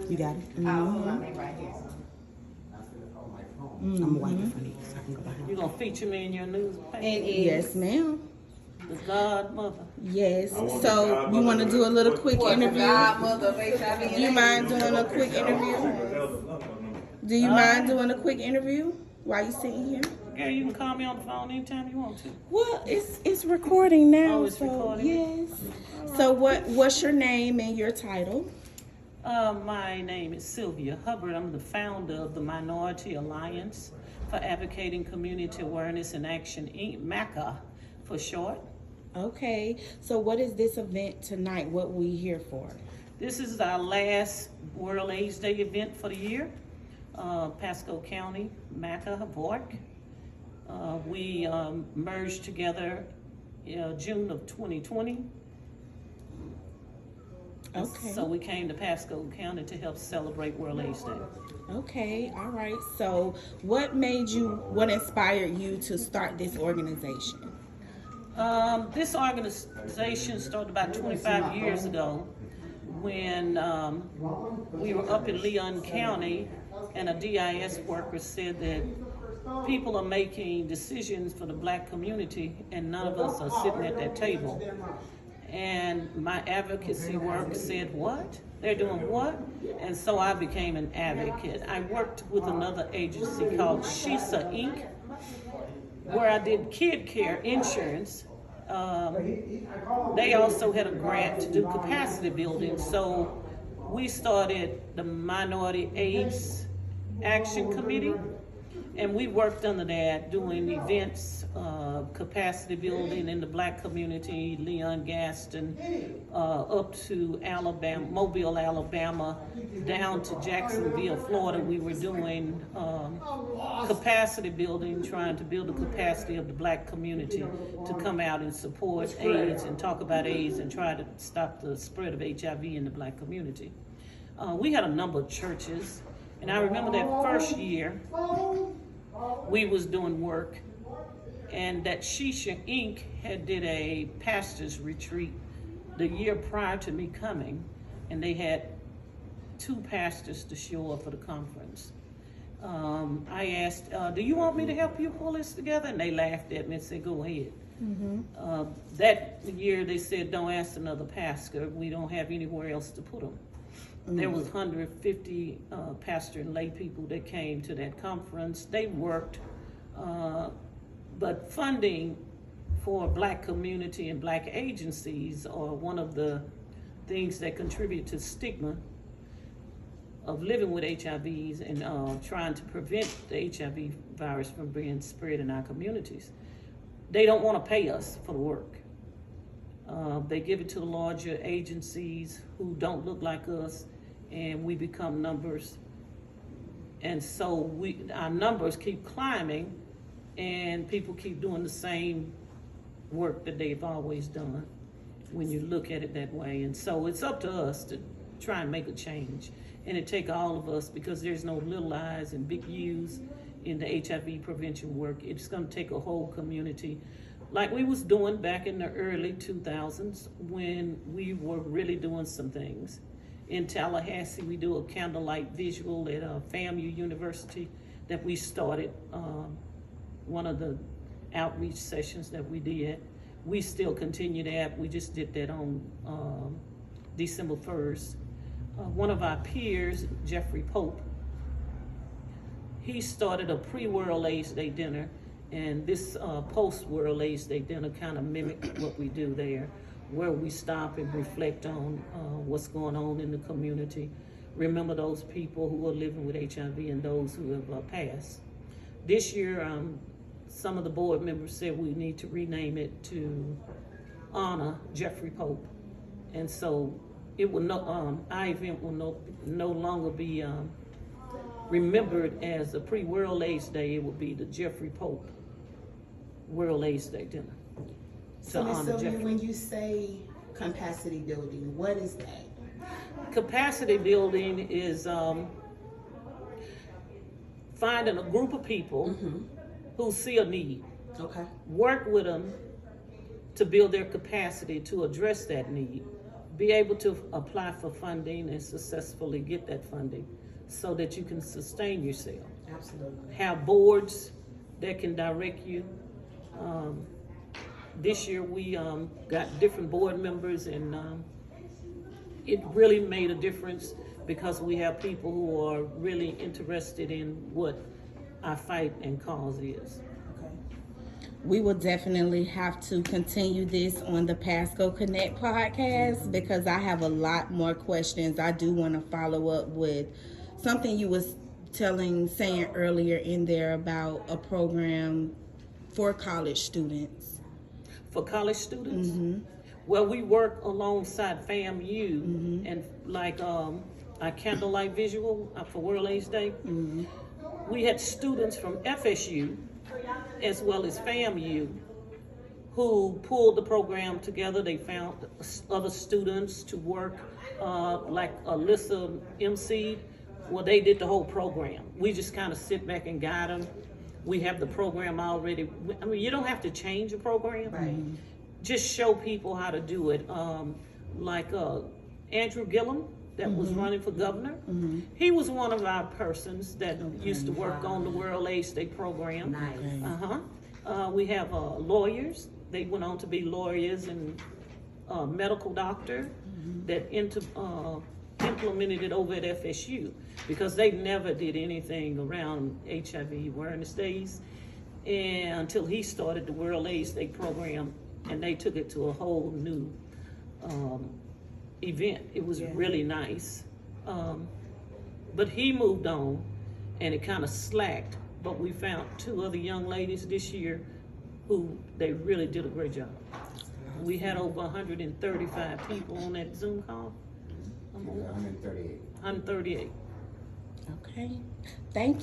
You got it? I'll put my name right here. I'm gonna wipe it for you so I can go behind. You gonna feature me in your newspaper? And Yes, ma'am. The godmother. Yes. So you want to do a little quick interview? godmother of HIV. Do you mind doing a quick interview? Do you mind doing a quick interview while you sitting here? Yeah, you can call me on the phone anytime you want to. Well, it's recording now. Oh, it's recording? Yes. So what's your name and your title? My name is Sylvia Hubbard. I'm the founder of the Minority Alliance for Advocating Community Awareness and Action, Inc., MAACA for short. Okay. So what is this event tonight? What we here for? This is our last World AIDS Day event for the year. Pasco County, MAACA, Bork. We merged together June of 2020. Okay. So we came to Pasco County to help celebrate World AIDS Day. Okay, all right. So what inspired you to start this organization? This organization started about 25 years ago when we were up in Leon County and a DIS worker said that people are making decisions for the black community and none of us are sitting at that table. And my advocacy work said, what? They're doing what? And so I became an advocate. I worked with another agency called SHISA Inc., where I did kid care insurance. They also had a grant to do capacity building. So we started the Minority AIDS Action Committee, and we worked under that doing events, capacity building in the black community, Leon, Gaston, up to Alabama, Mobile, Alabama, down to Jacksonville, Florida. We were doing capacity building, trying to build the capacity of the black community to come out and support AIDS and talk about AIDS and try to stop the spread of HIV in the black community. We had a number of churches, and I remember that first year we was doing work, and that Shisha Inc. had did a pastor's retreat the year prior to me coming, and they had 2 pastors to show up for the conference. I asked, do you want me to help you pull this together? And they laughed at me and said, go ahead. Mm-hmm. That year they said, don't ask another pastor. We don't have anywhere else to put them. Mm-hmm. There was 150 pastor and lay people that came to that conference. They worked, but funding for black community and black agencies are one of the things that contribute to stigma of living with HIVs and trying to prevent the HIV virus from being spread in our communities. They don't want to pay us for the work. They give it to the larger agencies who don't look like us, and we become numbers. And so our numbers keep climbing, and people keep doing the same work that they've always done when you look at it that way. And so it's up to us to try and make a change. And it take all of us, because there's no little I's and big U's in the HIV prevention work. It's gonna take a whole community, like we was doing back in the early 2000s when we were really doing some things. In Tallahassee, we do a candlelight visual at FAMU University that we started, one of the outreach sessions that we did. We still continue that. We just did that on December 1st. One of our peers, Jeffrey Pope, he started a pre-World AIDS Day dinner, and this post-World AIDS Day dinner kind of mimicked what we do there, where we stop and reflect on what's going on in the community, remember those people who are living with HIV and those who have passed. This year, some of the board members said we need to rename it to honor Jeffrey Pope, and so it will our event will no longer be remembered as a pre-World AIDS Day. It will be the Jeffrey Pope World AIDS Day dinner. So Ms. Sylvia, when you say capacity building, what is that? Capacity building is finding a group of people who see a need. Okay. Work with them to build their capacity to address that need. be able to apply for funding and successfully get that funding so that you can sustain yourself. Absolutely. Have boards that can direct you. This year we got different board members, and it really made a difference because we have people who are really interested in what our fight and cause is. We will definitely have to continue this on the Pasco Connect podcast because I have a lot more questions. I do want to follow up with something you was saying earlier in there about a program for college students. For college students? Mm-hmm. Well, we work alongside FAMU and like our candlelight visual for World AIDS Day. Mm-hmm. We had students from FSU as well as FAMU who pulled the program together. They found other students to work, like Alyssa MC. Well, they did the whole program. We just kind of sit back and guide them. We have the program already. I mean, you don't have to change a program. Right. Just show people how to do it. Like Andrew Gillum, that was running for governor. He was one of our persons that used to work on the World AIDS Day program. Nice. We have lawyers. They went on to be lawyers and medical doctor that implemented it over at FSU because they never did anything around HIV awareness days and until he started the World AIDS Day program, and they took it to a whole new event. It was really nice. But he moved on and it kind of slacked, but we found 2 other young ladies this year who they really did a great job. We had over 135 people on that Zoom call. 138. 138. Okay. Thank you.